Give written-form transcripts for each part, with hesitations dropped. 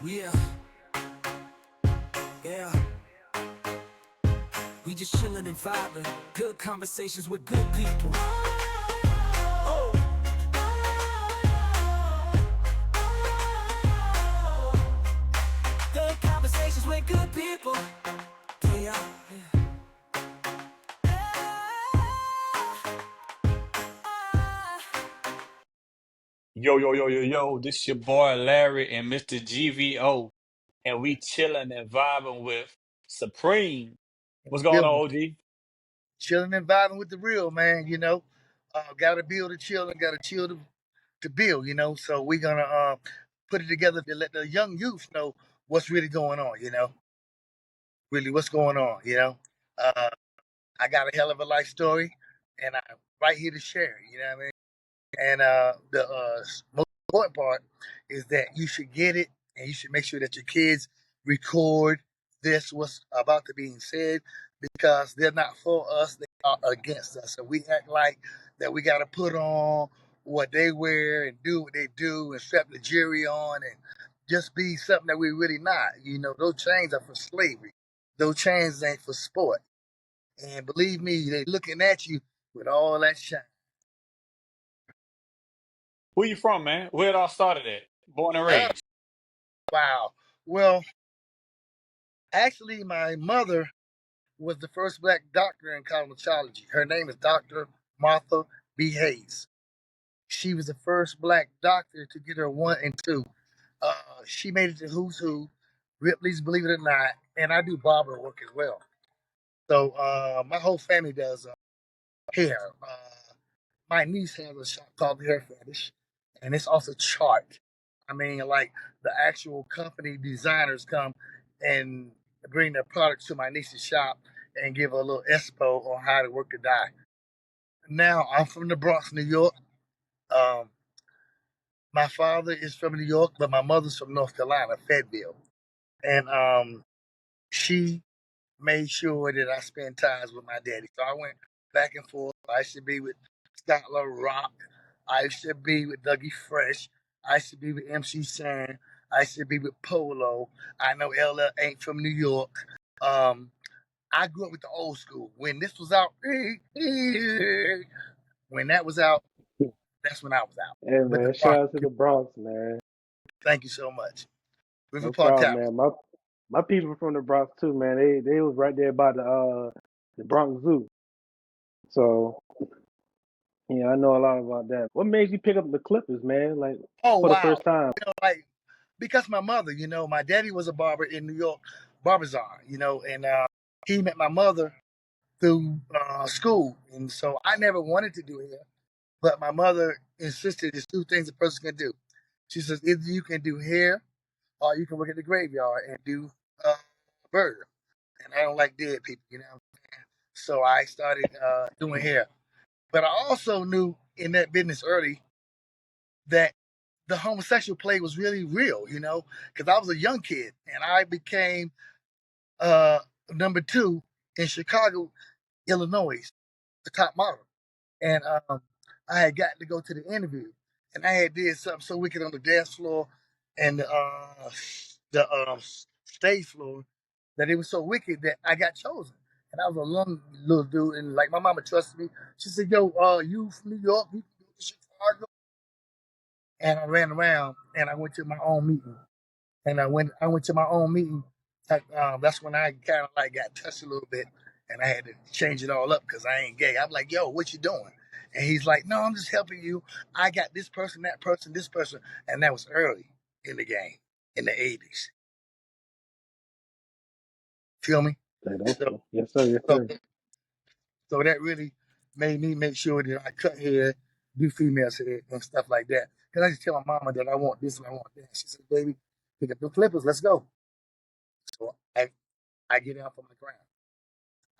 Yeah, yeah. We just chillin' and vibing. Good conversations with good people. Oh, good conversations with good people. Yeah, Yo, yo, yo, yo, yo, this your boy Larry and Mr. GVO, and we chilling and vibing with Supreme. In What's the going on, building, OG? chilling and vibing with the real man. Gotta build to chill and gotta chill to build. So we're gonna put it together to let the young youth know what's really going on. Really what's going on. Uh, I got a hell of a life story, and I'm right here to share it. You know what I mean? And the most important part is that you should get it, and you should make sure that your kids record this what's about to be said, because they're not for us; they are against us. So we act like that we got to put on what they wear and do what they do and strap the jury on and just be something that we're really not. Those chains are for slavery. Those chains ain't for sport. And believe me, they looking at you with all that shine. Where you from, man? Where it all started at? Born and Oh, raised. wow. Well, actually, my mother was the first black doctor in cosmetology. Her name is Dr. Martha B. Hayes. She was the first black doctor to get her one and two. She made it to Who's Who, Ripley's Believe It or Not, and I do barber work as well. So my whole family does hair. My niece has a shop called the Hair Fetish, and it's also chart. I mean, like the actual company designers come and bring their products to my niece's shop and give a little expo on how to work the dye. Now, I'm from the Bronx, New York. Um, my father is from New York, but my mother's from North Carolina, Fayetteville. And she made sure that I spent times with my daddy. So I went back and forth. I used to be with Scott LaRock. I used to be with Dougie Fresh. I used to be with MC Shan. I used to be with Polo. I know LL ain't from New York. Um, I grew up with the old school. When this was out, when that was out, that's when I was out. Hey But the man, Bronx, shout out to the Bronx, man. thank you so much. River No Park problem, Towers. man. My people from the Bronx too, man. They was right there by the Bronx Zoo. So yeah, I know a lot about that. What made you pick up the Clippers, man? Like Oh, for the wow. first time? Like, because my mother, my daddy was a barber in New York, Barbizon, and he met my mother through school. And so I never wanted to do hair, but my mother insisted there's two things a person can do. She says, either you can do hair or you can work at the graveyard and do uh, burger. And I don't like dead people. So I started doing hair. But I also knew in that business early that the homosexual play was really real, because I was a young kid and I became uh, number two in Chicago, Illinois, the top model. And I had got to go to the interview, and I had did something so wicked on the dance floor and the stage floor that it was so wicked that I got chosen. And I was a young little dude, and like my mama trusted me. She said, "Yo, you from New York? You can go to Chicago?" And I ran around and I went to my own meeting. And I went to my own meeting. That's when I kind of like got touched a little bit, and I had to change it all up because I ain't gay. I'm like, yo, what you doing? And he's like, no, I'm just helping you. I got this person, that person, this person, and that was early in the game in the '80s. Feel me? Like, So, okay. Yes sir, yes so, sir. so that really made me make sure that I cut hair, do females hair, and stuff like that. Because I just tell my mama that I want this and I want that. She said, baby, pick up the clippers, let's go. So I get out for my crown.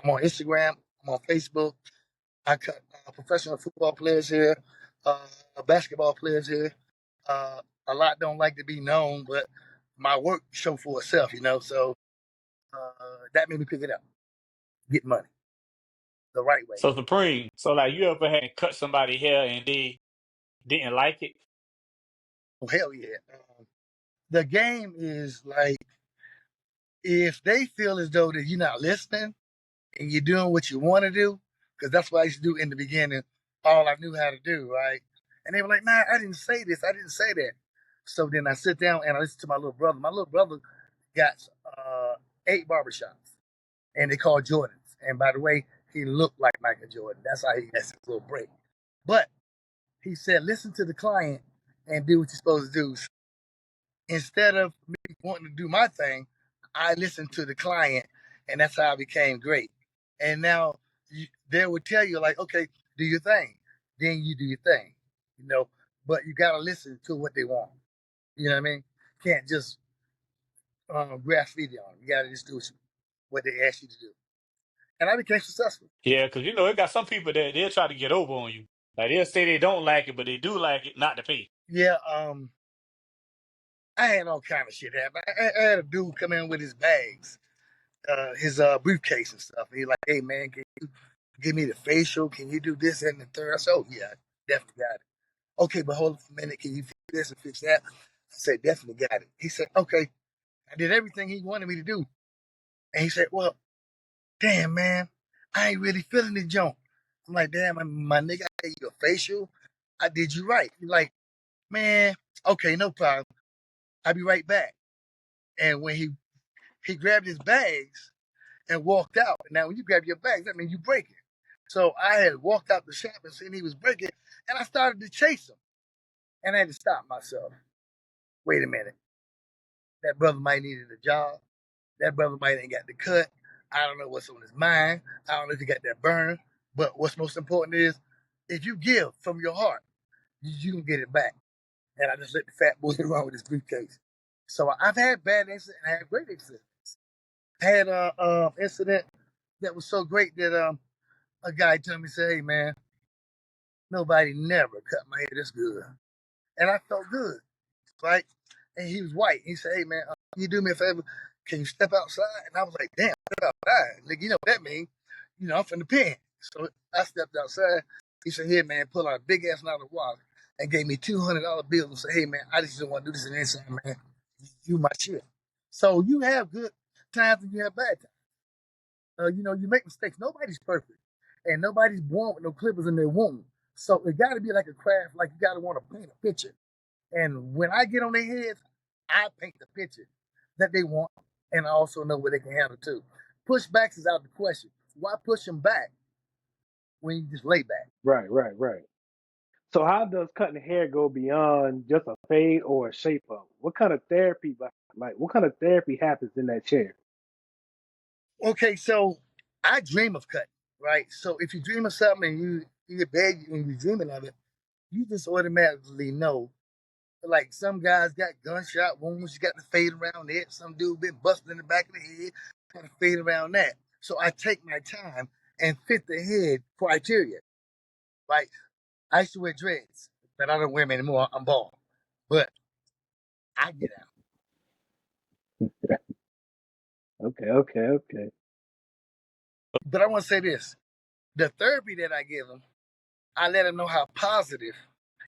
I'm on Instagram. I'm on Facebook. I cut professional football players here, uh, basketball players here. A lot don't like to be known, but my work show for itself. So that made me pick it up, get money the right way. So Supreme. So like, you ever had cut somebody hair and they didn't like it? Oh hell yeah! The game is like if they feel as though that you're not listening and you're doing what you want to do, because that's what I used to do in the beginning, all I knew how to do, right? And they were like, "Nah, I didn't say this, I didn't say that." So then I sit down and I listen to my little brother. My little brother got 8 barbershops, and they called Jordans. And by the way, he looked like Michael Jordan. That's how he gets his little break. But he said, listen to the client and do what you're supposed to do. Instead of me wanting to do my thing, I listened to the client, and that's how I became great. And now they would tell you, like, okay, do your thing. Then you do your thing, you know. But you got to listen to what they want. You know what I mean? Can't just graffiti on them. You got to just do what they ask you to do. And I became successful. Yeah, because you know it got some people that they'll try to get over on you. Like they'll say they don't like it, but they do like it, not to pay. Yeah, I had all kind of shit happen. I had a dude come in with his bags, his briefcase and stuff. And he's like, "Hey man, can you give me the facial? Can you do this and the third?" I said, "Oh yeah, definitely got it." Okay, but hold on for a minute. Can you fix this and fix that? I said, "Definitely got it." He said, "Okay." I did everything he wanted me to do, and he said, "Well, damn man, I ain't really feeling the joint." I'm like, "Damn, my nigga, I gave you a facial. I did you right." He's like, "Man, okay, no problem. I'll be right back." And when he grabbed his bags and walked out. Now, when you grab your bags, that means you break it. So I had walked out the shop and seen he was breaking, and I started to chase him. And I had to stop myself. Wait a minute. That brother might needed a job. That brother might ain't got the cut. I don't know what's on his mind. I don't know if he got that burn. But what's most important is if you give from your heart, you can get it back. And I just let the fat boy run with his briefcase. So I've had bad incidents and I had great incidents. I had an incident that was so great that a guy told me, say, "Hey man, nobody never cut my hair this good," and I felt good, right? And he was white. He said, "Hey man, can you do me a favor? Can you step outside?" And I was like, "Damn, step outside? Like, you know what that means? You know, I'm from the pen." So I stepped outside. He said, "Here man, pull out a big ass knot of water," and gave me $200 bills and said, "Hey man, I just don't want to do this in the inside, man. You my shit." So you have good times and you have bad times. You know, you make mistakes. Nobody's perfect, and nobody's born with no clippers in their womb. So it got to be like a craft. Like you got to want to paint a picture. And when I get on their heads, I paint the picture that they want, and I also know what they can handle too. Pushbacks is out of the question. Why push them back when you just lay back? Right, right, right. So how does cutting hair go beyond just a fade or a shape up? What kind of therapy, like what kind of therapy happens in that chair? Okay, so I dream of cutting, right? So if you dream of something and you get bad and you're dreaming of it, you just automatically know. Like some guys got gunshot wounds, you got to fade around it. Some dude been busted in the back of the head, got to fade around that. So I take my time and fit the head criteria. Like I used to wear dreads, but I don't wear them anymore. I'm bald, but I get out. Okay, okay, okay. But I want to say this: the therapy that I give them, I let them know how positive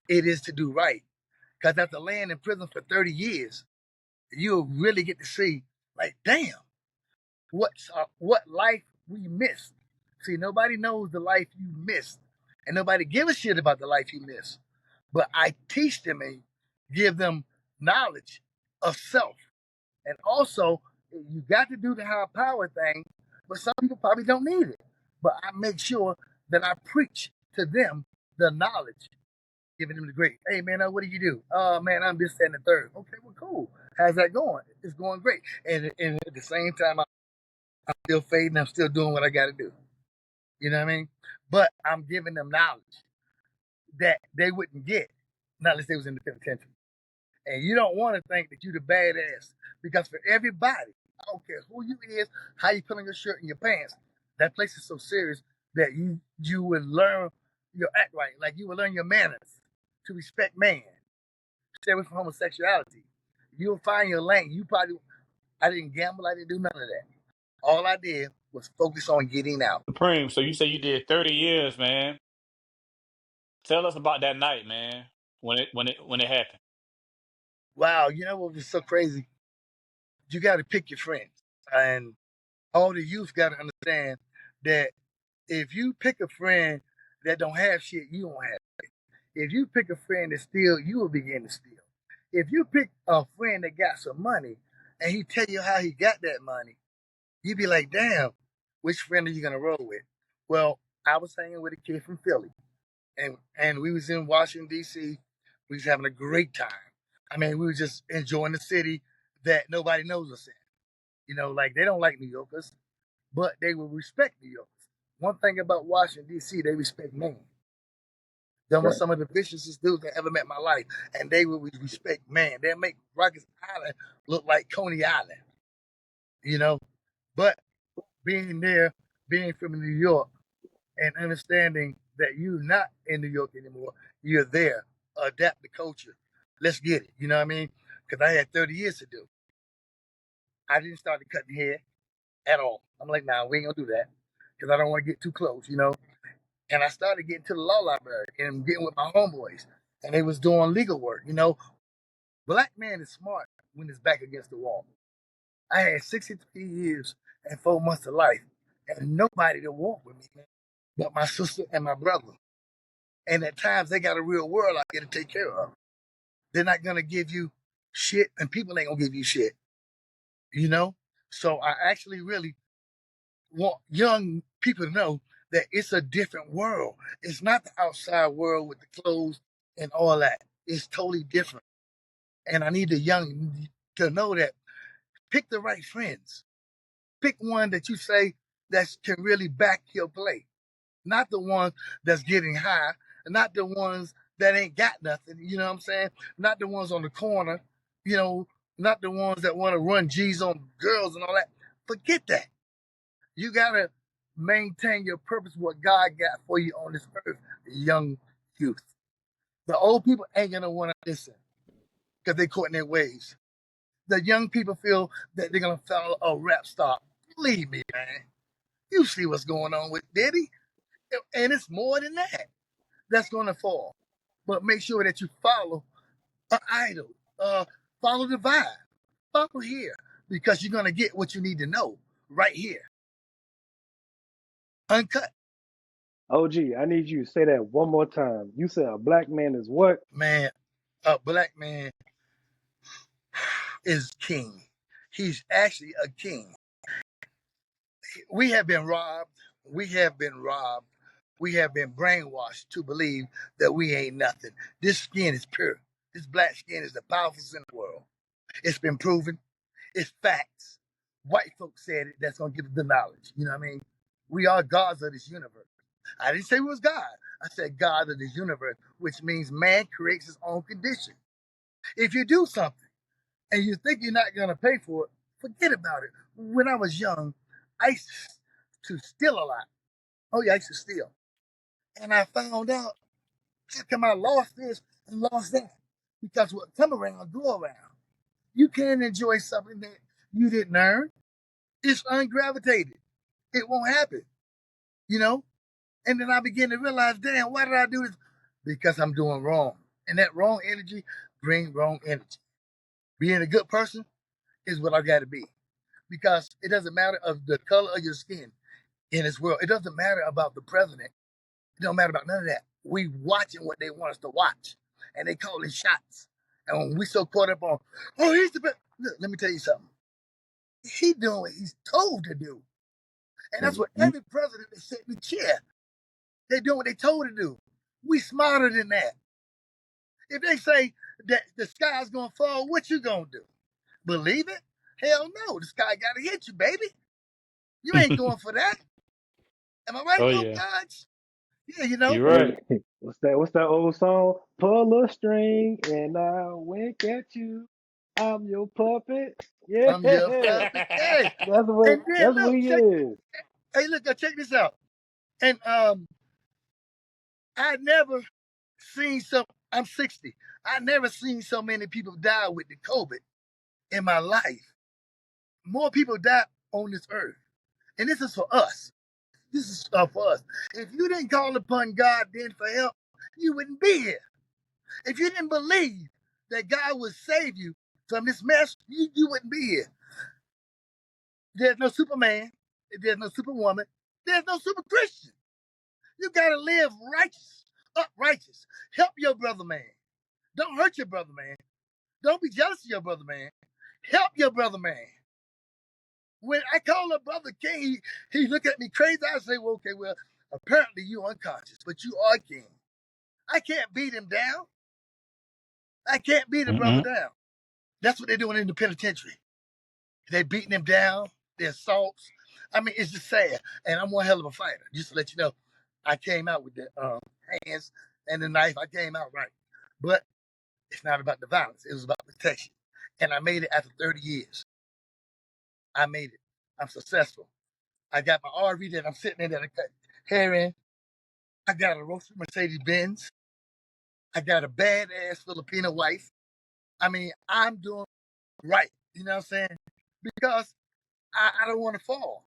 it is to do right. Because after laying in prison for 30 years, you'll really get to see, like, damn, what life we missed. See, nobody knows the life you missed, and nobody give a shit about the life you missed. But I teach them and give them knowledge of self, and also you got to do the higher power thing. But some people probably don't need it. But I make sure that I preach to them the knowledge, giving them the great. Hey man, what do you do? Man, I'm this that, and the third. Okay, well, cool. How's that going? It's going great. And at the same time, I'm still fading. I'm still doing what I got to do. You know what I mean? But I'm giving them knowledge that they wouldn't get not unless they was in the penitentiary. And you don't want to think that you the badass because for everybody, I don't care who you is, how you put on your shirt and your pants, that place is so serious that you would learn your act right, like you would learn your manners to respect man, stay away from homosexuality. You'll find your lane. I didn't gamble, I didn't do none of that. All I did was focus on getting out. Supreme. So you say you did 30 years, man. Tell us about that night, man. When it happened. Wow, you know what was so crazy? You got to pick your friends, and all the youth got to understand that if you pick a friend that don't have shit, you don't have. If you pick a friend that steal, you will begin to steal. If you pick a friend that got some money and he tell you how he got that money, you be like, damn, which friend are you gonna roll with? Well, I was hanging with a kid from Philly, and we was in Washington D.C. We was having a great time. I mean, we were just enjoying the city that nobody knows us in. You know, like they don't like New Yorkers, but they will respect New Yorkers. One thing about Washington D.C., they respect man. Them were Right. some of the viciousest dudes I ever met in my life, and they will respect man. They'll make Rikers Island look like Coney Island, you know. But being there, being from New York, and understanding that you're not in New York anymore, you're there. Adapt the culture. Let's get it. You know what I mean? Because I had 30 years to do. I didn't start cutting hair at all. I'm like, nah, we ain't gonna do that because I don't want to get too close, you know. And I started getting to the law library and getting with my homeboys, and they was doing legal work. You know, black man is smart when his back against the wall. I had 63 years and 4 months of life, and nobody to walk with me, man, but my sister and my brother. And at times they got a real world out here to take care of. They're not gonna give you shit, and people ain't gonna give you shit. You know. So I actually really want young people to know that it's a different world. It's not the outside world with the clothes and all that. It's totally different. And I need the young to know that pick the right friends. Pick one that you say that can really back your play. Not the ones that's getting high, not the ones that ain't got nothing, you know what I'm saying? Not the ones on the corner, you know, not the ones that want to run G's on girls and all that. Forget that. You gotta maintain your purpose, what God got for you on this earth, young youth. The old people ain't gonna want to listen because they caught in their ways. The young people feel that they're gonna follow a rap star. Believe me, man. You see what's going on with Diddy, and it's more than that. That's gonna fall. But make sure that you follow an idol. Follow the vibe. Follow here because you're gonna get what you need to know right here, uncut. OG, I need you to say that one more time. You said a black man is what? Man, a black man is king. He's actually a king. We have been robbed. We have been robbed. We have been brainwashed to believe that we ain't nothing. This skin is pure. This black skin is the powerfulest in the world. It's been proven. It's facts. White folks said it. That's gonna give us the knowledge. You know what I mean? We are gods of this universe. I didn't say we was God. I said God of this universe, which means man creates his own condition. If you do something and you think you're not gonna pay for it, forget about it. When I was young, I used to steal a lot. Oh yeah, I used to steal. And I found out how come I lost this and lost that. Because what come around, go around. You can't enjoy something that you didn't earn. It's ungravitated. It won't happen, you know? And then I begin to realize, damn, why did I do this? Because I'm doing wrong. And that wrong energy bring wrong energy. Being a good person is what I gotta be. Because it doesn't matter of the color of your skin in this world. It doesn't matter about the president. It don't matter about none of that. We watching what they want us to watch. And they call it shots. And when we so caught up on, oh, he's the best. Look, let me tell you something. He doing what he's told to do. And that's what Mm-hmm. every president that sit in the chair, they do what they told to do. We smarter than that. If they say that the sky's gonna fall, what you gonna do? Believe it? Hell no, the sky gotta hit you, baby. You ain't going for that. Am I right, Oh Both yeah, Gods? Yeah, you know. you're right. Hey, what's that old song? Pull a string and I'll wink at you. I'm your puppet. Yeah. I'm your puppet. Hey, and then That's what look, he check. is. Hey, look, check this out. And I never seen so. I'm 60. I never seen so many people die with the COVID in my life. More people die on this earth, and this is for us. This is stuff for us. If you didn't call upon God then for help, you wouldn't be here. If you didn't believe that God would save you from this mess, you wouldn't be here. There's no Superman. There's no Superwoman. There's no super Christian. You gotta live righteous, uprighteous. Help your brother, man. Don't hurt your brother, man. Don't be jealous of your brother, man. Help your brother, man. When I call a brother king, he look at me crazy. I say, well, okay, well, apparently you unconscious, but you are king. I can't beat him down. I can't beat a brother Mm-mm. down. That's what they're doing in the penitentiary. They're beating him down. They're assaults. I mean, it's just sad. And I'm one hell of a fighter. Just to let you know, I came out with the hands and the knife. I came out right. But it's not about the violence. It was about protection. And I made it after 30 years. I made it. I'm successful. I got my RV that I'm sitting in that I cut hair in. I got a roasted Mercedes Benz. I got a badass Filipino wife. I mean, I'm doing right. You know what I'm saying? Because I don't want to fall.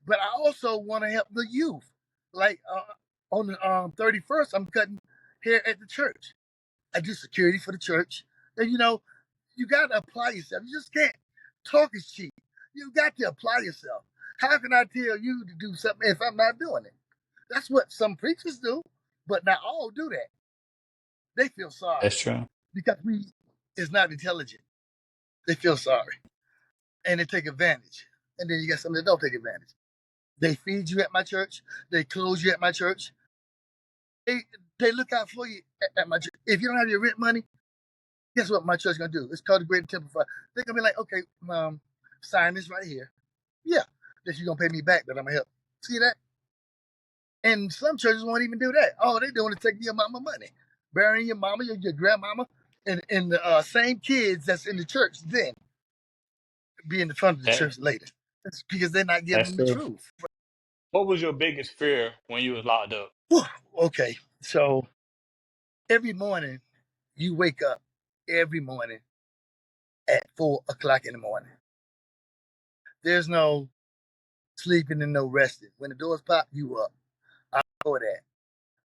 But I also want to help the youth. Like on the 31st, I'm cutting hair at the church. I do security for the church. And, you got to apply yourself. You just can't talk is cheap. You got to apply yourself. How can I tell you to do something if I'm not doing it? That's what some preachers do, but not all do that. They feel sorry That's true. because we is not intelligent. They feel sorry and they take advantage. And then you got some that don't take advantage. They feed you at my church. They clothe you at my church. They they look out for you at my church. If you don't have your rent money, guess what my church is gonna do? It's called the Great Temple Fund. They're gonna be like, okay, sign this right here. Yeah, that you're gonna pay me back. That I'm gonna help. See that? And some churches won't even do that. All they're doing is taking your mama money, burying your mama, your grandmama, and the same kids that's in the church then be in the front of the That church later. That's because they're not giving that's them the true. truth. What was your biggest fear when you was locked up? Whew. Okay, so every morning you wake up every morning at 4 o'clock in the morning. There's no sleeping and no resting. When the doors pop, you up. I know that.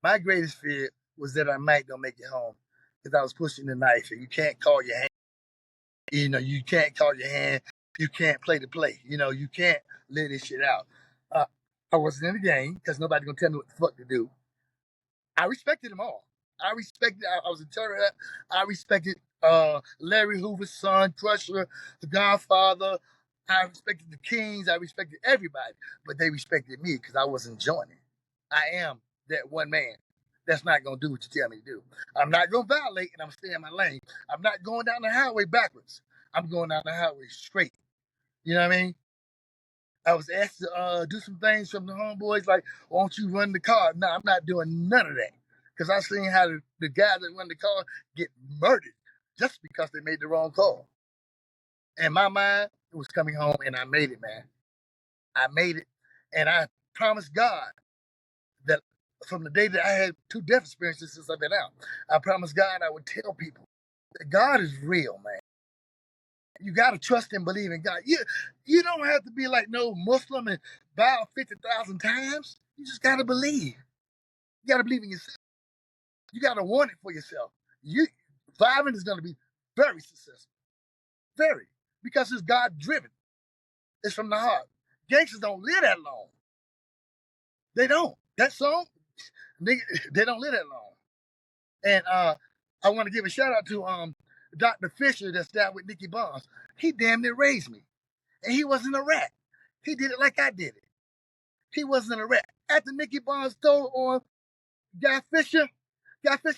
My greatest fear was that I might don't make it home because I was pushing the knife and you can't call your hand. You can't call your hand. You can't play the play. You can't let this shit out. Uh, I wasn't in the game because nobody's gonna tell me what the fuck to do. I respected them all. I was a terror. I respected Larry Hoover's son, Crusher, the Godfather. I respected the Kings. I respected everybody, but they respected me because I wasn't joining. I am that one man that's not gonna do what you tell me to do. I'm not gonna violate, and I'm staying in my lane. I'm not going down the highway backwards. I'm going down the highway straight. You know what I mean? I was asked to do some things from the homeboys, like, won't you run the car? No, I'm not doing none of that. Because I seen how the guys that run the car get murdered just because they made the wrong call. In my mind, it was coming home, and I made it, man. I made it. And I promised God that from the day that I had 2 death experiences since I've been out, I promised God I would tell people that God is real, man. You got to trust and believe in God. You don't have to be like no Muslim and bow 50,000 times. You just got to believe. You got to believe in yourself. You got to want it for yourself. Surviving is going to be very successful. Very. Because it's God driven. It's from the heart. Gangsters don't live that long. They don't. That song, they don't live that long. And I want to give a shout out to Dr. Fisher that's down with Nicky Barnes. He damn near raised me. And he wasn't a rat. He did it like I did it. He wasn't a rat. After Nicky Barnes told on Guy Fisher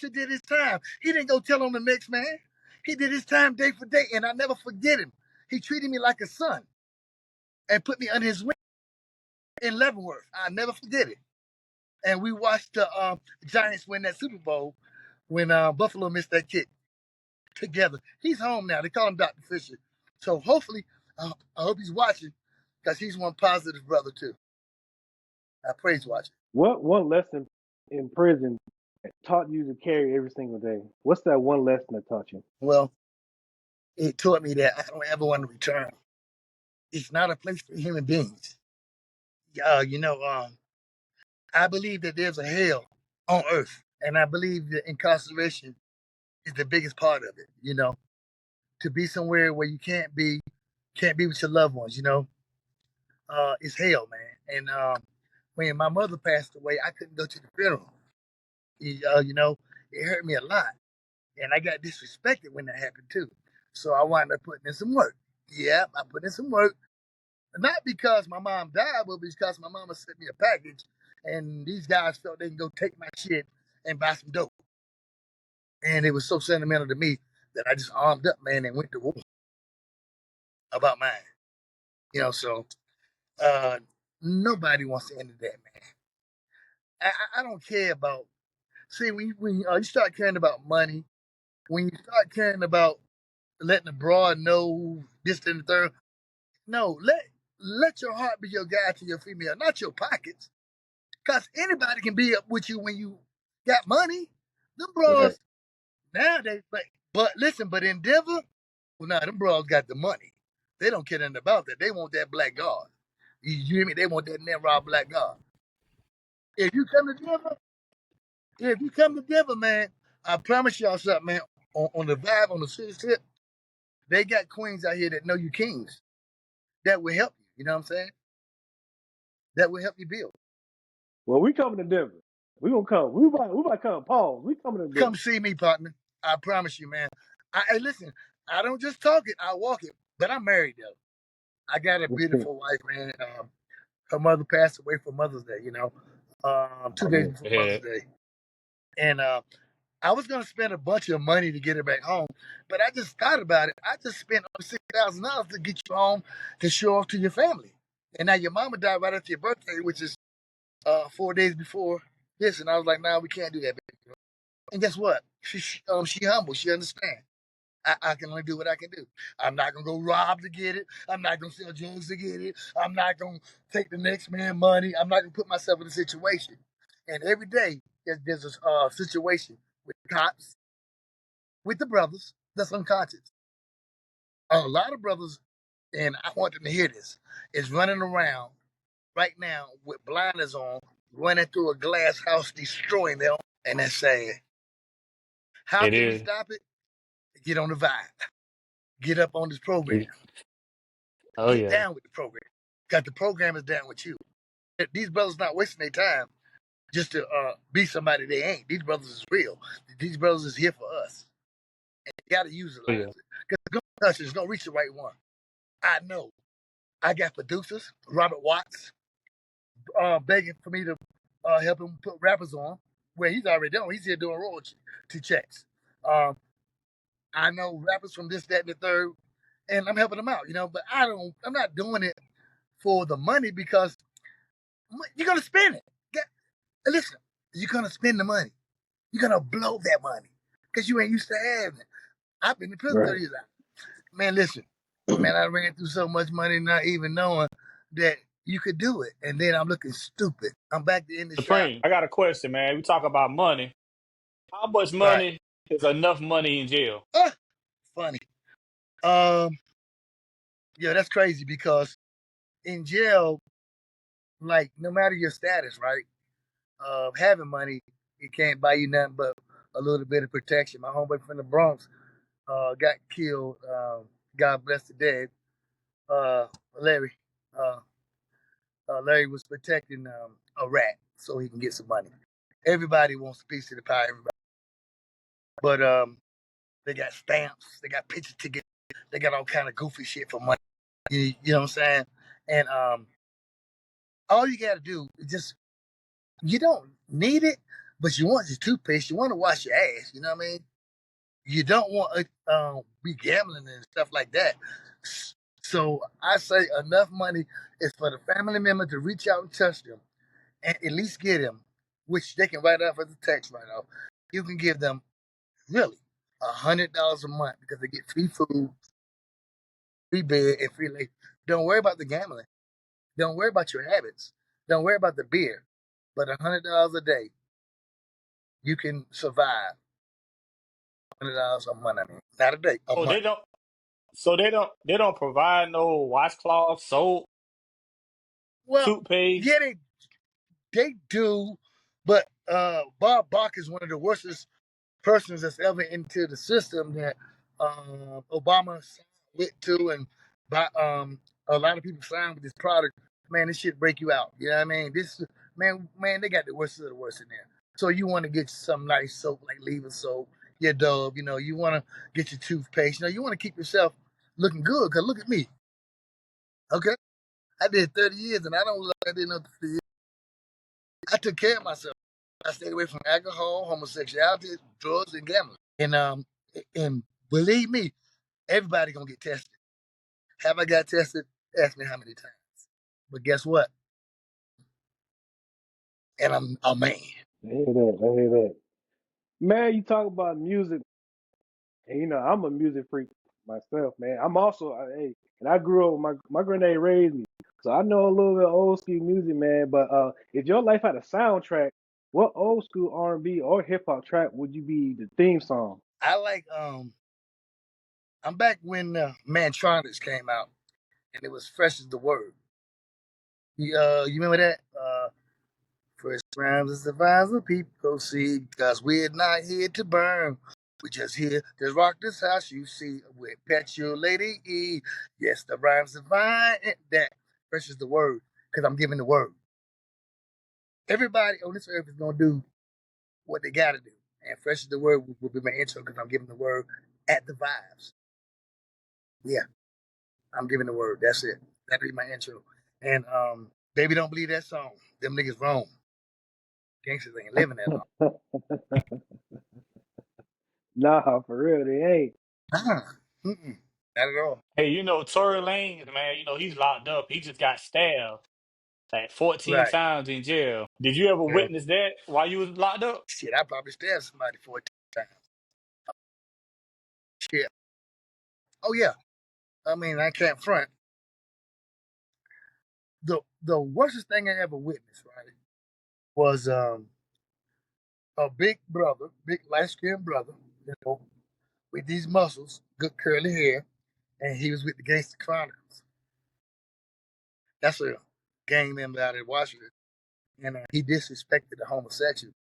did his time. He didn't go tell on the next man. He did his time day for day, and I never forget him. He treated me like a son and put me under his wing in Leavenworth. I never forget it. And we watched the Giants win that Super Bowl when Buffalo missed that kick together. He's home now. They call him Dr. Fisher. So hopefully, I hope he's watching because he's one positive brother too. I pray he's watching. What one lesson in prison taught you to carry every single day? What's that one lesson that taught you? Well, it taught me that I don't ever want to return. It's not a place for human beings. I believe that there's a hell on earth, and I believe that incarceration is the biggest part of it. To be somewhere where you can't be with your loved ones. It's hell, man. And when my mother passed away, I couldn't go to the funeral. It hurt me a lot, and I got disrespected when that happened too. So I wound up putting in some work. Yeah, I put in some work, not because my mom died, but because my mama sent me a package, and these guys felt they can go take my shit and buy some dope. And it was so sentimental to me that I just armed up, man, and went to war about mine. So uh, nobody wants to end that, man. I don't care about. See, when you start caring about money, when you start caring about letting the broad know this and the third, no, let your heart be your guide to your female, not your pockets. Cause anybody can be up with you when you got money. Them Right. bros nowadays, but listen, but in Denver, well, nah, them bros got the money. They don't care nothing about that. They want that black guard. You hear me? They want that raw black guard. If you come to Denver, if you come to Denver, man, I promise y'all something, man. On the vibe, on the city tip, they got queens out here that know you kings that will help you. You know what I'm saying? That will help you build. Well, we coming to Denver. We gonna come. We about to come. Pause. We coming to Come Denver. see me, partner. I promise you, man. Hey, listen, I don't just talk it, I walk it. But I'm married though. I got a beautiful wife, man. Her mother passed away for Mother's Day. 2 days Oh, before Mother's yeah. Day, and I was gonna spend a bunch of money to get her back home, but I just thought about it. I just spent over $6,000 to get you home to show off to your family, and now your mama died right after your birthday, which is 4 days before this, and I was like, "Nah, we can't do that, baby." And guess what? She humble. She understands. I can only do what I can do. I'm not gonna go rob to get it. I'm not gonna sell drugs to get it. I'm not gonna take the next man money. I'm not gonna put myself in a situation. And every day there's a situation with the cops, with the brothers that's unconscious. A lot of brothers, and I want them to hear this, is running around right now with blinders on, running through a glass house, destroying them, and that's sad. How It can we is. stop it? Get on the vibe. Get up on this program. Oh, Get yeah. down with the program. Because the program is down with you. These brothers not wasting their time just to be somebody they ain't. These brothers is real. These brothers is here for us. And you got to utilize Oh, yeah. it. Because the touches don't reach the right one. I know. I got producers, Robert Watts, begging for me to help him put rappers on. Where he's already done. He's here doing royalty checks. Um, I know rappers from this, that, and the third, and I'm helping them out. But I'm not doing it for the money because you're gonna spend it. Listen, you're gonna spend the money. You're gonna blow that money because you ain't used to having it. I've been in prison Right. 30 years. Man, listen, man, I ran through so much money not even knowing that you could do it, and then I'm looking stupid. I'm back in the shop. Supreme, I got a question, man. We talk about money. How much Right. money is enough money in jail? Funny. Um, yeah, that's crazy because in jail, like no matter your status, right? Having money, it can't buy you nothing but a little bit of protection. My homeboy from the Bronx got killed. God bless the dead. Uh, Larry. Uh, Larry was protecting a rat so he can get some money. Everybody wants a piece of the pie, everybody. But they got stamps, they got picture tickets, they got all kind of goofy shit for money. You know what I'm saying? And all you got to do is just you don't need it, but you want your toothpaste. You want to wash your ass. You know what I mean? You don't want to be gambling and stuff like that. So I say enough money is for the family member to reach out and touch them and at least get them, which they can write off as a tax write off. You can give them really $100 a month because they get free food, free bed, and free labor. Don't worry about the gambling. Don't worry about your habits. Don't worry about the beer. But $100 a day, you can survive. $100 a month. I mean, not a day, a Oh, month. they don't. So they don't provide no washcloth, soap, Well, toothpaste. yeah, they do, but Bob Bach is one of the worstest. persons that's ever into the system that Obama went to, and by a lot of people signed with this product. Man, this shit break you out. You know what I mean? This man, they got the worst of the worst in there. So you want to get some nice soap like Leave Soap, your Dove. You know, you want to get your toothpaste. You know, you want to keep yourself looking good. Cause look at me. Okay, I did 30 years, and I don't look like I did no 30 years. I took care of myself. I stayed away from alcohol, homosexuality, drugs, and gambling. And believe me, everybody gonna get tested. Have I got tested? Ask me how many times. But guess what? And I'm a man. I hear that. I hear that. Man, you talk about music, and I'm a music freak myself, man. I'm also, hey, and I grew up with my granddad raised me, so I know a little bit of old school music, man. But if your life had a soundtrack, what old school R&B or hip hop track would you be the theme song? I like I'm back when Mantronics came out and it was fresh as the word. You remember that? First rounds is the vines of people see, because we're not here to burn. We just here to rock this house you see with Pet Your Lady E. Yes, the rhymes divine. That fresh is the word, because I'm giving the word. Everybody on this earth is gonna do what they gotta do. And fresh is the word will be my intro because I'm giving the word at the vibes. Yeah, I'm giving the word. That's it. That'll be my intro. And baby, don't believe that song. Them niggas wrong. Gangsters ain't living that long. Nah, for real, they ain't. Nah, not at all. Hey, Tory Lanez, man, he's locked up. He just got stabbed like 14 Right. times in jail. Did you ever Yeah. witness that while you was locked up? Shit, I probably stabbed somebody 14 times. Shit. Oh yeah. I mean, I can't front. The worstest thing I ever witnessed, right, was a big brother, big light skinned brother, you know, with these muscles, good curly hair, and he was with the Gangster Chronicles. That's a gang member out in Washington, and he disrespected the homosexual.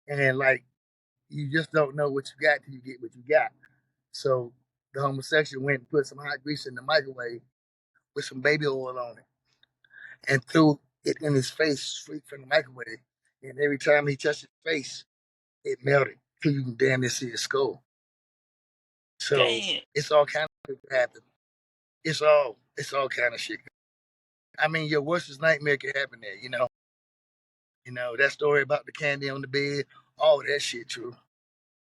And like, you just don't know what you got till you get what you got. So the homosexual went and put some hot grease in the microwave with some baby oil on it and threw it in his face straight from the microwave. And every time he touched his face, it melted till you can damn near see his skull. So Damn. it's all kind of shit that happen. It's all kind of shit. I mean, your worst nightmare can happen there. That story about the candy on the bed, all that shit true.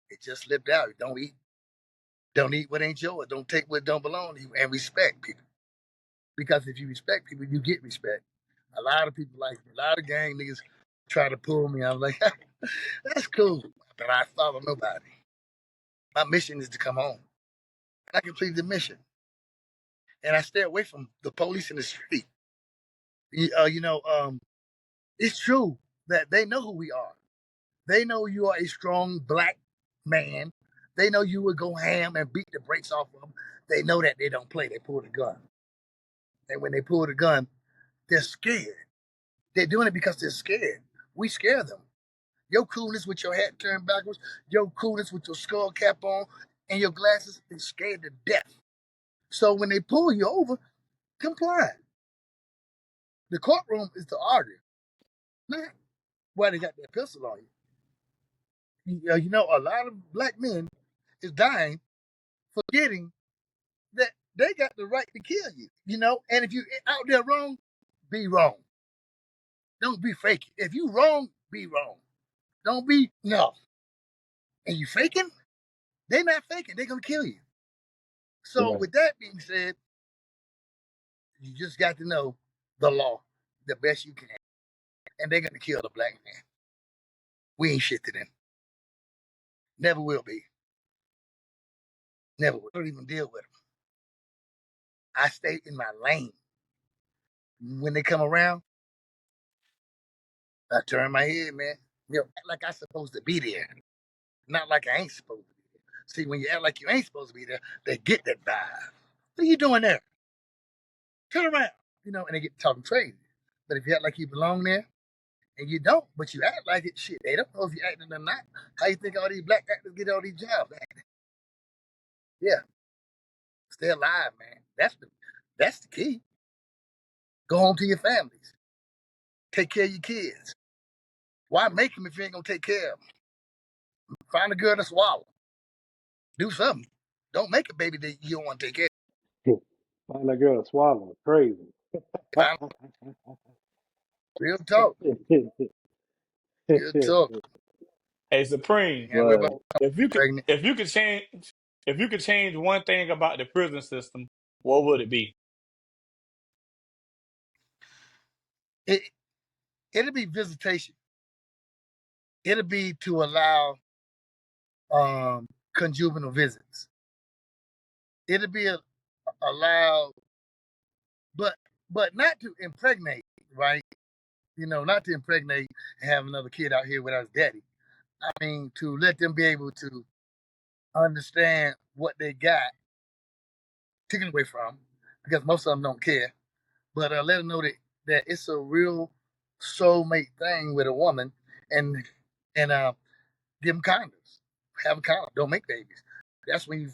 It just slipped out. Don't eat what ain't yours. Don't take what don't belong to you, and respect people. Because if you respect people, you get respect. A lot of people like me. A lot of gang niggas try to pull me. I'm like, that's cool, but I follow nobody. My mission is to come home. And I complete the mission, and I stay away from the police in the street. It's true that they know who we are. They know you are a strong black man. They know you would go ham and beat the brakes off of them. They know that they don't play. They pull the gun, and when they pull the gun, they're scared. They're doing it because they're scared. We scare them. Your coolness with your hat turned backwards, your coolness with your skull cap on, and your glasses, they're scared to death. So when they pull you over, comply. The courtroom is to argue, not why they got that pistol on you. A lot of black men is dying forgetting that they got the right to kill you. And if you out there wrong, be wrong. Don't be fake it. If you wrong, be wrong. Don't be no. And you faking? They not faking. They gonna kill you. So Yeah, with that being said, you just got to know the law the best you can, and they're gonna kill the black man. We ain't shit to them. Never will be. Never will. I don't even deal with them. I stay in my lane. When they come around, I turn my head, man. Act like I supposed to be there, not like I ain't supposed to be there. See, when you act like you ain't supposed to be there, they get that vibe. What are you doing there? Turn around. And they get talking crazy. But if you act like you belong there, And you don't, but you act like it. Shit, they don't know if you're acting or not. How you think all these black actors get all these jobs? Acting? Yeah, stay alive, man. That's the key. Go home to your families. Take care of your kids. Why make them if you ain't gonna take care of them? Find a girl to swallow. Do something. Don't make a baby that you don't want to take care of. Find that girl to swallow. Crazy. Find real talk. Real talk. Hey, Supreme, You ain't worry about But if you could pregnant. if you could change if you could change one thing about the prison system, what would it be? It it'll be visitation. It'll be to allow conjugal visits. It'll be allowed, but not to impregnate, right? Not to impregnate and have another kid out here without his daddy. I mean, to let them be able to understand what they got taken away from, because most of them don't care. But let them know that it's a real soulmate thing with a woman, and give them condoms, have a condom, don't make babies. That's when you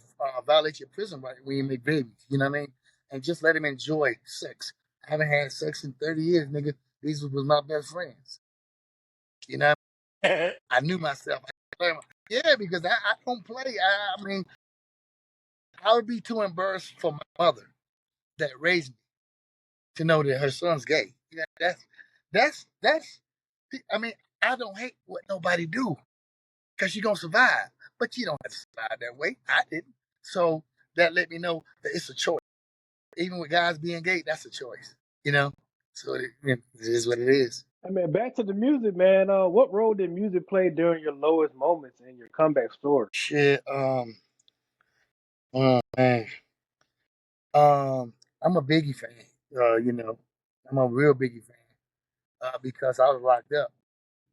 violate your prison right when you make babies. You know what I mean? And just let them enjoy sex. I haven't had sex in 30 years, nigga. These was my best friends. You know, I knew myself. Yeah, because I don't play. I mean, I would be too embarrassed for my mother that raised me to know that her son's gay. Yeah, that's. I mean, I don't hate what nobody do because you're gonna survive, but you don't have to survive that way. I didn't, so that let me know that it's a choice. Even with guys being gay, that's a choice. You know, so it is what it is. I mean, back to the music, man. What role did music play during your lowest moments and your comeback story? Shit. Oh man. I'm a Biggie fan. I'm a real Biggie fan because I was locked up,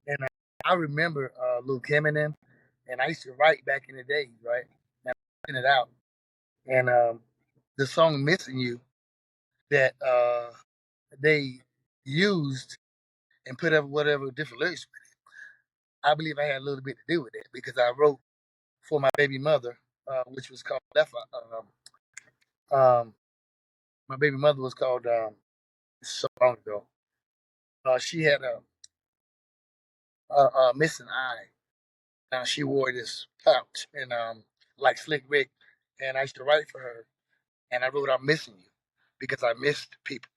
and I remember Luke Eminem, and I used to write back in the days, right? And I it out, and the song "Missing You" that they used and put up whatever different lyrics. I believe I had a little bit to do with it because I wrote for my baby mother, which was called Left. My baby mother was called so long ago. She had a missing eye. Now she wore this pouch and like Slick Rick, and I used to write for her, and I wrote "I'm missing you" because I missed people.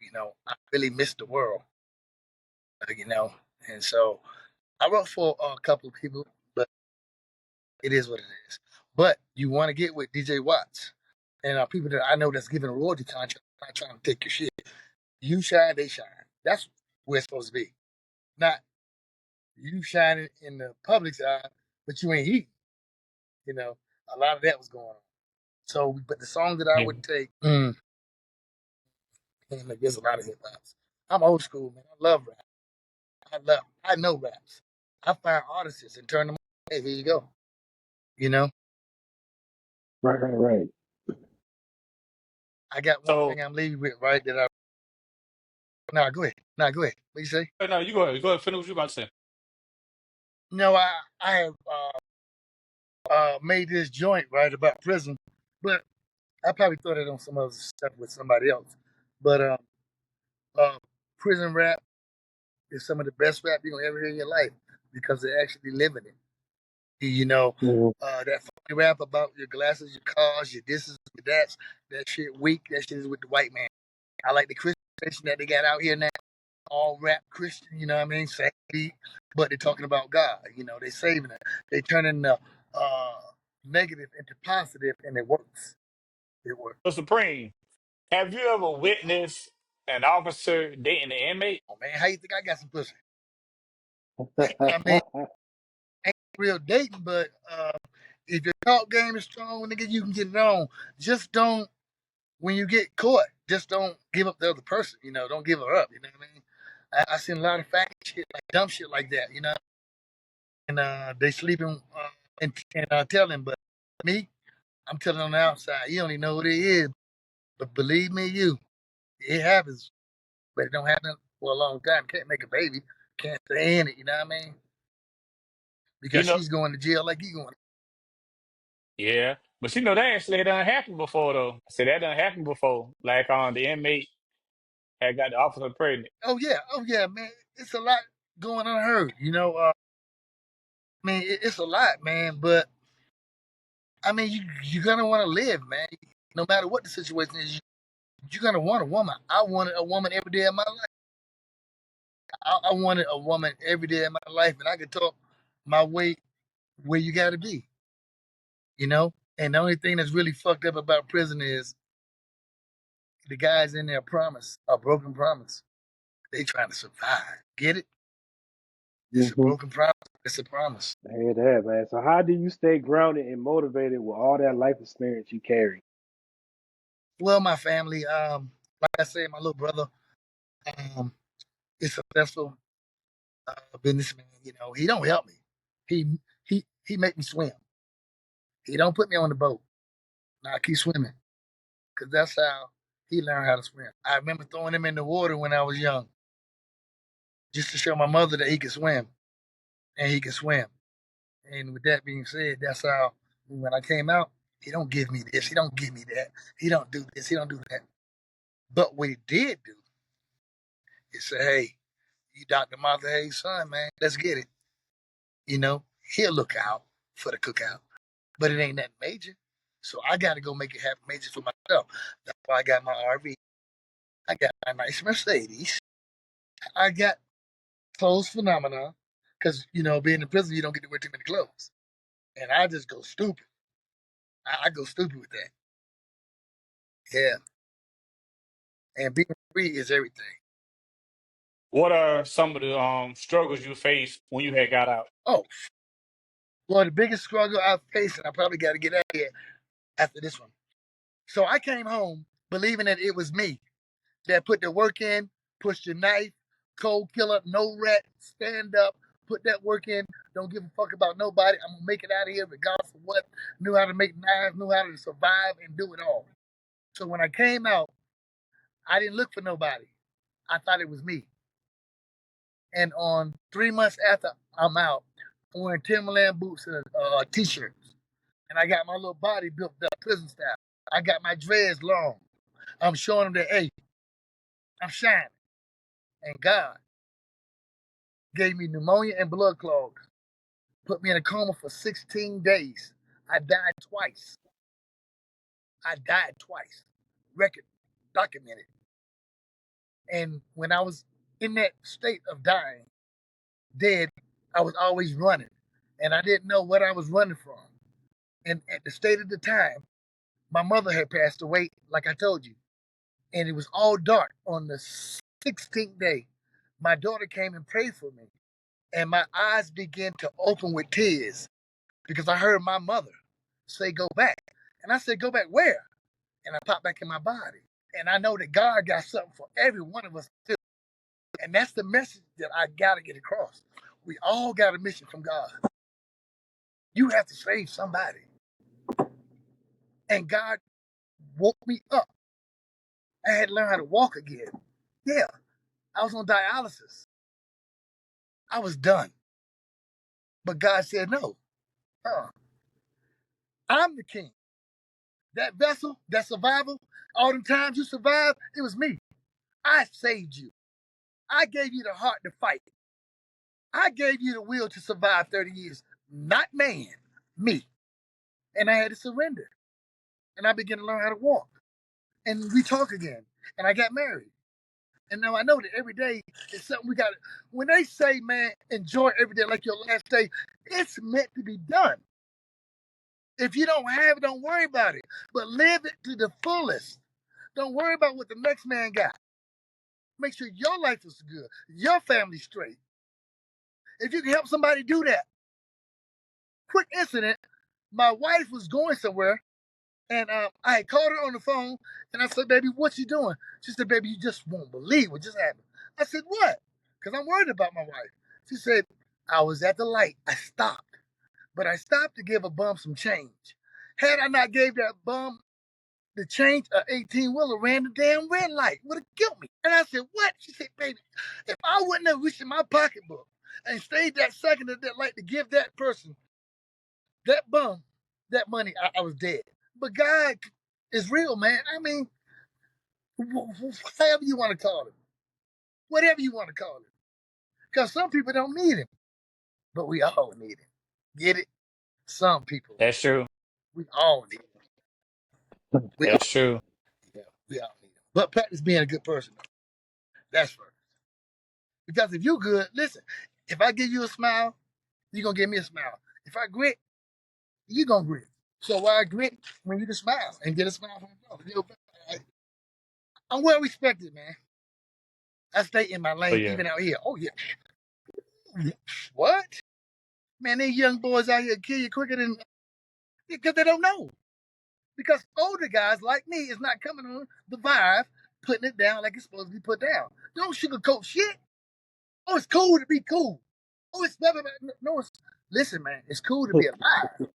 I really missed the world. You know, and so I wrote for a couple of people, but it is what it is. But you want to get with DJ Watts and people that I know that's giving a royalty contract, not trying to take your shit. You shine, they shine. That's where it's supposed to be. Not you shining in the public's eye, but you ain't eating. You know, a lot of that was going on. So, but the song that I would take, and there's a lot of hip hops. I'm old school, man. I love rap. I know raps. I find artists and turn them on. Hey, here you go. You know, Right, right, right. I got one So thing I'm leaving with, right? That I, nah, go ahead. Nah, go ahead. What you say? no, you go ahead. Go ahead. Finish what you about to say. No, I have made this joint, right, about prison, but I probably thought it on some other stuff with somebody else. But uh, prison rap is some of the best rap you're gonna ever hear in your life because they're actually living it. You know, Mhm. that funny rap about your glasses, your cars, your this, your that's, that shit weak. That shit is with the white man. I like the Christian station that they got out here now. All rap Christian, you know what I mean? Sadly, but they're talking about God. They saving it. They turning the uh, negative into positive, and it works. It works. So Supreme, have you ever witnessed an officer dating an inmate? Oh man, how you think I got some pussy? I mean, ain't real dating, but if your talk game is strong, nigga, you can get it on. Just don't when you get caught. Just don't give up the other person. Don't give her up. You know what I mean? I seen a lot of fat shit, like dumb shit like that. And they sleeping and telling, but me, I'm telling on the outside. You don't even know what it is, but believe me, it happens, but it don't happen for a long time. Can't make a baby. can't stand it. You know what I mean? You Because know, she's going to jail like you going. yeah. But you know, that actually done happened before, though. I said that done happened before. Like, on the inmate had got the officer pregnant. Oh yeah, man. It's a lot going unheard. I mean, it's a lot, man. But I mean, you're gonna want to live, man. No matter what the situation is, you're gonna want a woman. I wanted a woman every day of my life. I wanted a woman every day of my life, and I could talk my way where you got to be. And the only thing that's really fucked up about prison is the guys in there promise a broken promise. They trying to survive. Get it? It's a Mm-hmm. broken promise. It's a promise. I hear that, man. So how do you stay grounded and motivated with all that life experience you carry? Well, my family, like I said, my little brother, um, is successful businessman. He don't help me. He make me swim. He don't put me on the boat. Now I keep swimming because that's how he learned how to swim. I remember throwing him in the water when I was young, just to show my mother that he could swim and he could swim. And with that being said, that's how when I came out, he don't give me this, he don't give me that, he don't do this, he don't do that. But what he did do is say, hey, you Dr. Martha Hayes' son, man, let's get it. He'll look out for the cookout, but it ain't nothing major. So I got to go make it happen major for myself. That's why I got my RV. I got my nice Mercedes. I got clothes phenomena because, being in prison, you don't get to wear too many clothes. And I just go stupid. I go stupid with that. Yeah. And being free is everything. What are some of the struggles you faced when you had got out? Oh, well, the biggest struggle I've faced, and I probably got to get out of here after this one. So I came home believing that it was me that put the work in, pushed the knife, cold killer, no rat, stand up, put that work in, don't give a fuck about nobody. I'm going to make it out of here regardless of what. Knew how to make knives, knew how to survive and do it all. So when I came out, I didn't look for nobody. I thought it was me. And on 3 months after I'm out, I'm wearing Timberland boots and a t-shirt. And I got my little body built up, prison style. I got my dreads long. I'm showing them that, hey, I'm shining. And God gave me pneumonia and blood clots, put me in a coma for 16 days. I died twice. I died twice. Record documented. And when I was in that state of dying, dead, I was always running. And I didn't know what I was running from. And at the state of the time, my mother had passed away, like I told you. And it was all dark on the 16th day. My daughter came and prayed for me. And my eyes began to open with tears because I heard my mother say, go back. And I said, go back where? And I popped back in my body. And I know that God got something for every one of us too. And that's the message that I got to get across. We all got a mission from God. You have to save somebody. And God woke me up. I had to learn how to walk again. Yeah, I was on dialysis. I was done. But God said, no, I'm the king. That vessel, that survival, all the times you survived, it was me. I saved you. I gave you the heart to fight. I gave you the will to survive 30 years. Not man, me. And I had to surrender. And I began to learn how to walk. And we talk again. And I got married. And now I know that every day is something we got to. When they say, man, enjoy every day like your last day, it's meant to be done. If you don't have it, don't worry about it. But live it to the fullest. Don't worry about what the next man got. Make sure your life is good, your family's straight. If you can help somebody do that. Quick incident, my wife was going somewhere, and I had called her on the phone, and I said, baby, what you doing? She said, baby, you just won't believe what just happened. I said, what? Because I'm worried about my wife. She said, I was at the light. I stopped. But I stopped to give a bum some change. Had I not gave that bum the change of 18 wheeler ran the damn red light. Would have killed me. And I said, what? She said, baby, if I wouldn't have reached in my pocketbook and stayed that second at that light to give that person, that bum, that money, I was dead. But God is real, man. I mean, however you want to call it, whatever you want to call it. Because some people don't need him, but we all need him. Get it? Some people. That's true. We all need him. We all, That's true. yeah, we all need him. But practice being a good person. That's first. Because if you good, listen, if I give you a smile, you're going to give me a smile. If I grit, you're going to grit. So why grit when you can smile and get a smile from yourself? I'm well respected, man. I stay in my Oh lane, yeah. even out here. Oh, yeah. What? Man, these young boys out here kill you quicker than, because they don't know. Because older guys like me is not coming on the vibe, putting it down like it's supposed to be put down. Don't sugarcoat shit. Oh, it's cool to be cool. Oh, it's never. No, it's, listen, man. It's cool to be alive.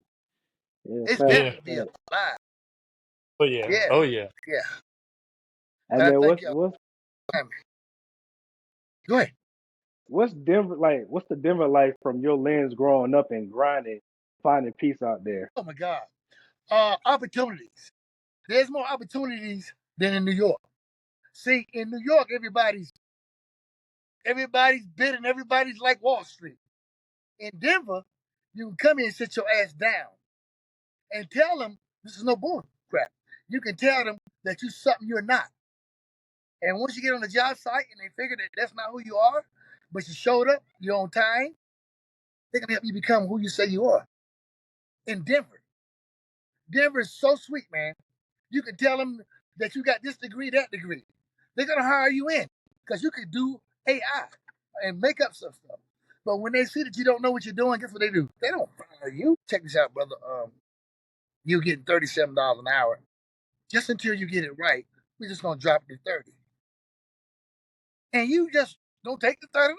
Yeah, It's fact, Yeah. better to be fact. alive. Oh yeah. Yeah, Oh yeah. yeah. Hey But I man, thank y'all. Go ahead. what's Denver like? What's the Denver life from your lens growing up and grinding, finding peace out there? Oh my God. Opportunities. There's more opportunities than in New York. See, in New York, everybody's bidding. Everybody's like Wall Street. In Denver, you can come in and sit your ass down and tell them this is no bull crap. You can tell them that you're something you're not. And once you get on the job site and they figure that that's not who you are, but you showed up, you're on time, they can help you become who you say you are. In Denver, Denver is so sweet, man. You can tell them that you got this degree, that degree. They're gonna hire you in because you can do AI and make up some stuff. But when they see that you don't know what you're doing, guess what they do? They don't fire you. Check this out, brother. You getting $37 an hour. Just until you get it right, we're just gonna drop it to 30. And you just don't take the $30.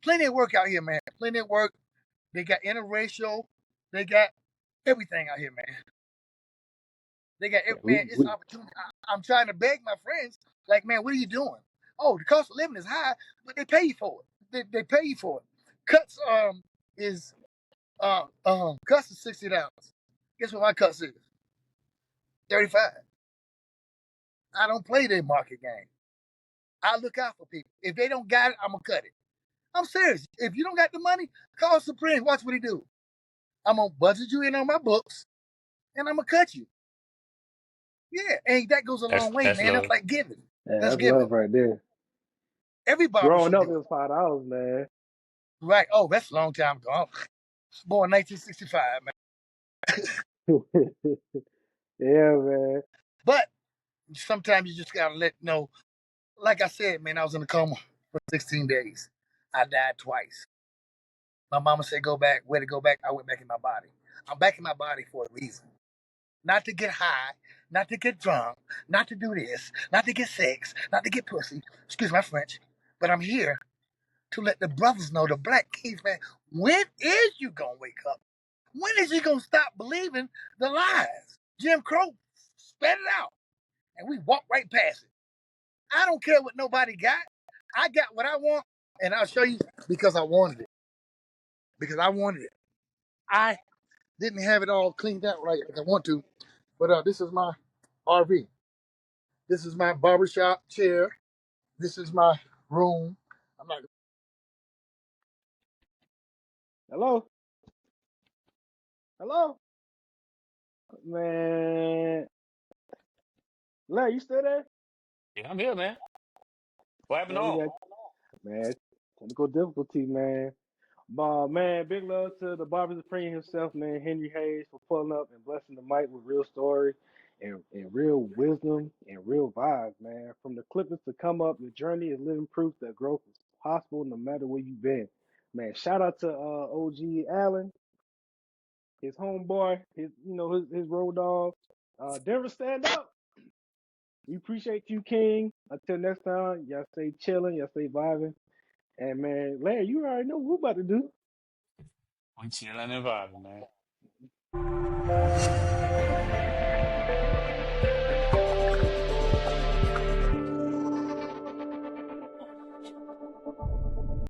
Plenty of work out here, man. Plenty of work. They got interracial. They got everything out here, man. They got Yeah, man. It's opportunity. I'm trying to beg my friends, like, man, what are you doing? Oh, the cost of living is high, but they pay you for it. They pay you for it. Cuts is cuts is $60. Guess what my cuts is? 35. I don't play their market game. I look out for people. If they don't got it, I'm gonna cut it. I'm serious. If you don't got the money, call Supreme. Watch what he do. I'm gonna budget you in on my books, and I'm gonna cut you. Yeah, and that goes a long way, That's man. That's love. like giving. yeah, That's that's giving. love right there. Every barber Growing should up, do it it. was $5, man. Right. Oh, that's a long time ago. I was born 1965, man. Yeah, man. But sometimes you just gotta let know. Like I said, man, I was in a coma for 16 days. I died twice. My mama said, "Go back." Where to go back? I went back in my body. I'm back in my body for a reason. Not to get high, not to get drunk, not to do this, not to get sex, not to get pussy. Excuse my French. But I'm here to let the brothers know, the black kings, man, when is you gonna wake up? When is you gonna stop believing the lies? Jim Crow spat it out, and we walk right past it. I don't care what nobody got. I got what I want, and I'll show you because I wanted it. Because I wanted it. I didn't have it all cleaned out right like I want to, but this is my RV. This is my barbershop chair. This is my room. I'm not. Hello, hello, man. Larry, you still there? Yeah, I'm here, man. What happened Man, we on? got man technical difficulty, man. But man, big love to the Barber Supreme himself, man, Henry Hayes, for pulling up and blessing the mic with real story and real wisdom and real vibes, man. From the Clippers to come up, your journey is living proof that growth is possible no matter where you've been. Man, shout out to OG Allen, his homeboy, his road dog. Denver, stand up. We appreciate you, King. Until next time, y'all stay chilling, y'all stay vibing. And man, Larry, you already know what we're about to do. We chilling and vibing, man.